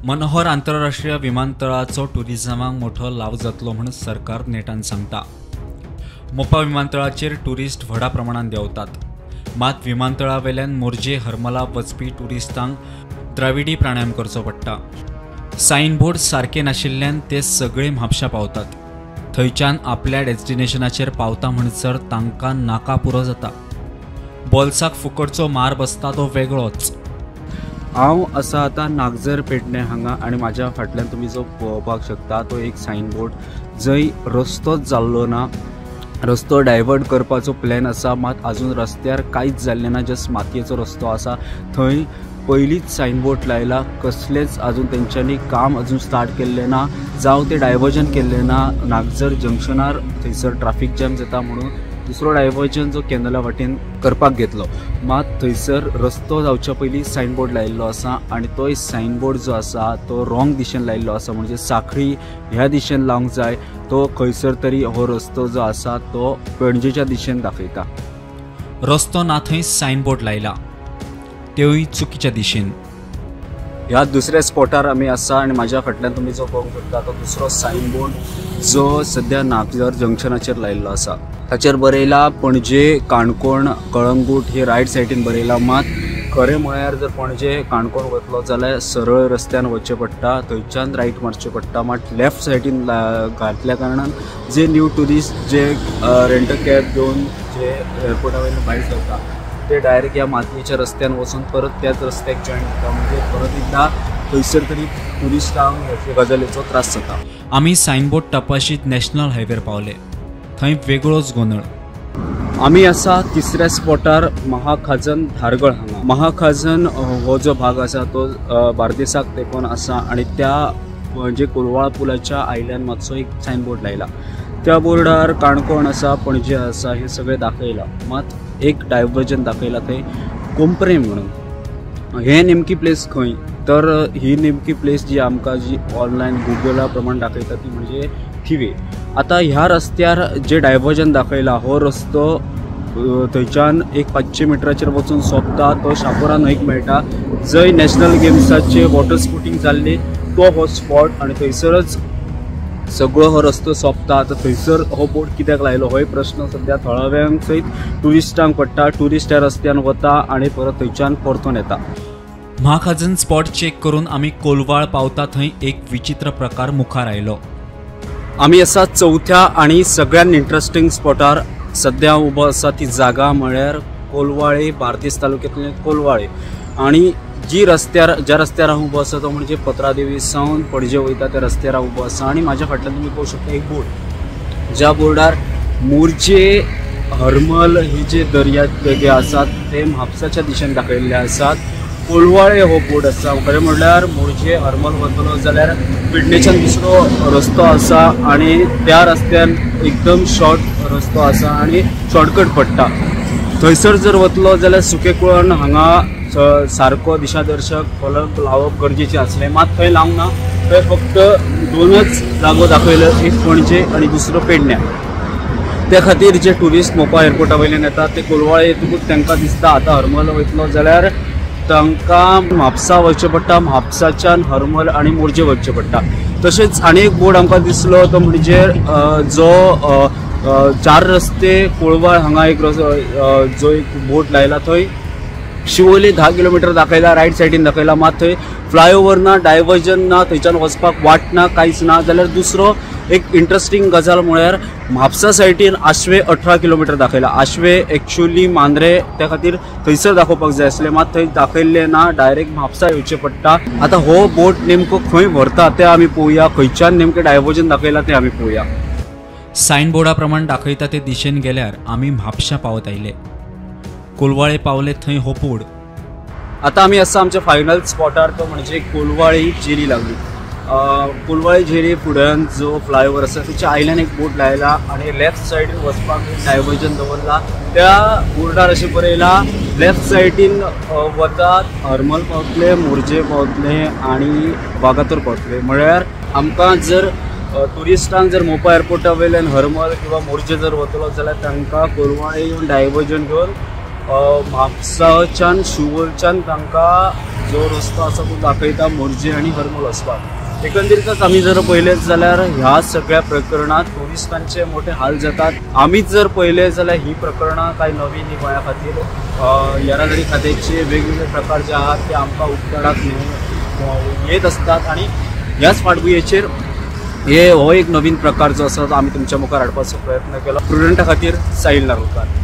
मनोहर आंतरराष्ट्रीय विमानतळाचो टुरिझमाक मोठो लाव जातलो म्हूण सरकार नेटान सांगता। मोपा विमानतळाचेर टुरिस्ट व्हडा प्रमाणात देंवतात, मात विमानतळावेल्यान मोर्जे हरमला वचपी टुरिस्टांक द्राविडी प्राणायाम करचो पडटा। सायन बोर्ड सारखे नाशिल्ल्यान ते सगळे म्हापशा पावतात। थंयच्यान आपल्या डेस्टिनेशनाचेर पावता म्हणसर तांकां नाका पुरो जाता। बॉल्साक फुकटचो मार बसता तो वेगळोच। हांव आसा आतां नागजर पेडणे हांगा आनी म्हाज्या फाटल्यान तुमी जो पळोवपाक शकता तो एक सायन बोर्ड, जंय रस्तोच जाल्लो ना। रस्तो डायवर्ट करपाचो प्लॅन आसा, मात आजून रस्त्यार कांयच जाल्लें ना। जस्ट मातयेचो रस्तो आसा, थंय पयलींच सायन बोर्ड लायला, कसलेंच आजून तेंच्यांनी काम आजून स्टार्ट केल्लें ना, जावं ते डायवर्जन केल्लें ना। नागजर जंक्शनार थंयसर ट्राफीक जॅम जाता म्हणून दुसरो डायवर्जन जो कॅनला वाटेन करपाक घेतलो, मात थंयसर रस्तो जावच्या पयलीं सायन बोर्ड लायिल्लो आसा आनी तो सायन बोर्ड जो आसा तो रॉंग दिशेन लायिल्लो आसा। म्हणजे साखळी ह्या दिशेन लावंक जाय, तो खंयसर तरी हो रस्तो जो आसा तो पणजेच्या दिशेन दाखयता। रस्तो ना थंय सायन बोर्ड लायला, तेवूय चुकीच्या दिशेन। ह्या दुसऱ्या स्पॉटार आमी आसा आनी म्हाज्या फाटल्यान तुमी जो पळोवंक शकता तो दुसरो सायन बोर्ड जो सद्या नागजर जंक्शनाचेर लायिल्लो आसा। ताचेर बरयला पणजे काणकोण कळंगूट ही रायट सायडीन बरयला, मात खरें म्हळ्यार जर पणजे काणकोण वतलो जाल्यार सरळ रस्त्यान वचचें पडटा, थंयच्यान रायट मारचें पडटा। मात लेफ्ट सायडीन घातल्या कारणान जे न्यू टुरिस्ट जे रेंट कॅब घेवन जे एअरपोर्टा वयल्यान भायर सरता ते डायरेक्ट ह्या मातयेच्या रस्त्यान वचून परत त्याच रस्त्याक जॉयन करता। म्हणजे परत एकदा थंयसर तरी टुरिस्टांक ह्या गजालीचो त्रास जाता। आमी सायन बोर्ड तपाशीत नॅशनल हायवेर पावले, थंय वेगळोच गोंधळ। आमी आसा तिसऱ्या स्पॉटार महाखाजन धारगळ हांगा। महाखाजन हो जो भाग आसा तो बार्देसाक तेकोन आसा आनी त्या म्हणजे कोलवाळ पुलाच्या आयल्यान मातसो एक सायन बोर्ड लायला। त्या बोर्डार काणकोण आसा, पणजे आसा, हे सगळे दाखयला, मात एक डायवर्जन दाखयला थंय कोंपरे म्हणून। हे नेमकी प्लेस खंय तर ही नेमकी प्लेस जी आमकां जी ऑनलायन गुगला प्रमाण दाखयता ती म्हणजे थिवे। आता ह्या रस्त्यार जे डायवर्जन दाखयला हो रस्तो थंयच्यान एक 500 मिटराचेर वचून सोंपता, तो शापोरा न्हंयक मेळटा, जंय नॅशनल गेम्साचे वॉटर स्पोर्टिंग जाल्ली तो हो स्पॉट आनी थंयसरच सगळो हो रस्तो सोंपता। आतां थंयसर हो बोर्ड कित्याक लायलो होय प्रश्न सद्या थळाव्यांक सयत टुरिस्टांक पडटा। टुरिस्ट ह्या रस्त्यान वता आनी परत थंयच्यान परतून येता। महाखाजन स्पॉट चेक करून आमी कोलवाळ पावता थंय एक विचित्र प्रकार मुखार आयलो। आमी आसा चौथ्या आनी सगळ्यान इंट्रस्टिंग स्पॉटार सद्या उबो आसा। ती जागा म्हळ्यार कोलवाळे, बार्देस तालुक्यांतले कोलवाळे। आनी ज्या रस्त्यार हांव उबो आसा तो म्हणजे पत्रादेवी सावन पणजे वयता त्या रस्त्यार हांव उबो आसा। आनी म्हाज्या फाटल्यान तुमी पळोवंक शकता एक बोर्ड, ज्या बोर्डार मोर्जे हरमल ही जे दर्या देगे आसात ते म्हापसाच्या दिशेन दाखयल्ले आसात। कोलवाळे हो बोर्ड आसा। खरें म्हणल्यार मोर्जे हरमल वतलो जाल्यार पेडणेच्यान दुसरो रस्तो आसा आनी त्या रस्त्यान एकदम शॉर्ट रस्तो आसा आनी शॉर्टकट पडटा। थंयसर जर वतलो जाल्यार सुकेकुळण हांगा सारको दिशादर्शक फलक लावप गरजेचें आसलें, मात थंय लावंक ना। थंय फक्त दोनच जागो दाखयल्यो, एक पणजे आनी दुसरो पेडण्या। त्या खातीर जे टुरिस्ट मोपा एअरपोर्टा वयल्यान येतात ते कोलवाळे येतकूच तांकां दिसता आतां हरमल वयतलो जाल्यार तांकां म्हापसा वचचें पडटा, म्हापसाच्यान हरमल आनी मोर्जे वचचें पडटा। तशेंच आनी एक बोर्ड आमकां दिसलो तो म्हणजे जो 4 रस्ते कोलवाळ हांगा एक जो एक बोर्ड लायला, थंय शिवोले 10 किलोमीटर दाखयला, रायट सायडीन दाखयला, मात थंय फ्लायओव्हर ना, डायवर्जन ना, थंयच्यान वचपाक वाट ना, कांयच ना। जाल्यार दुसरो एक इंट्रस्टिंग गजाल म्हळ्यार म्हापसा सायडीन आशवे 18 किलोमीटर दाखयला। आशवे एक्चुअली मांद्रे, त्या खातीर थंयसर दाखोवपाक जाय आसलें, मात थंय दाखयल्लें ना, डायरेक्ट म्हापसा येवचें पडटा। आतां हो बोट नेमको खंय व्हरता तें आमी पळोवया, खंयच्यान नेमकें डायवर्जन दाखयला तें आमी पळोवया। सायन बोर्डा प्रमाण दाखयता ते दिशेन गेल्यार आमी म्हापशा पावत आयले। कोलवाळे पावले थंय हो बोर्ड। आतां आमी आसा आमच्या फायनल स्पॉटार, तो म्हणजे कोलवाळी जेरी लागली। कोलवाळी झेरी फुड्यान जो फ्लायओव्हर आसा त्याच्या आयल्यान एक बोर्ड लायला आनी लेफ्ट सायडीन वचपाक डायवर्जन दवरला। त्या बोर्डार अशें बरयला लेफ्ट सायडीन वतात हरमल पावतले, मोर्जे पावतले आनी वागातोर पावतले। म्हळ्यार आमकां जर टुरिस्टांक जर मोपा एअरपोर्टा वयल्यान हरमल किंवा मोर्जे जर वतलो जाल्यार तांकां कोलवाळे येवन डायवर्जन घेवन म्हापसाच्यान शिवोलच्यान तांकां जो रस्तो आसा तो दाखयता मोर्जे आनी हरमल वचपाक। एकंदरीतच आमी जर पळयलें जाल्यार ह्या सगळ्या प्रकरणात ट्युरिस्टांचे मोठे हाल जातात। आमीच जर पळयलें जाल्यार ही प्रकरणां कांय नवीन ही गोंया खातीर येरादारी खात्याचे वेगवेगळे प्रकार जे आहात ते आमकां उक्ताडाक येत असतात आणि ह्याच फाटभुंयेचेर हो एक नवीन प्रकार जो आसा तो आमी तुमच्या मुखार हाडपाचो प्रयत्न केलो। प्रुडंटा खातीर साहिल नार्वेकर।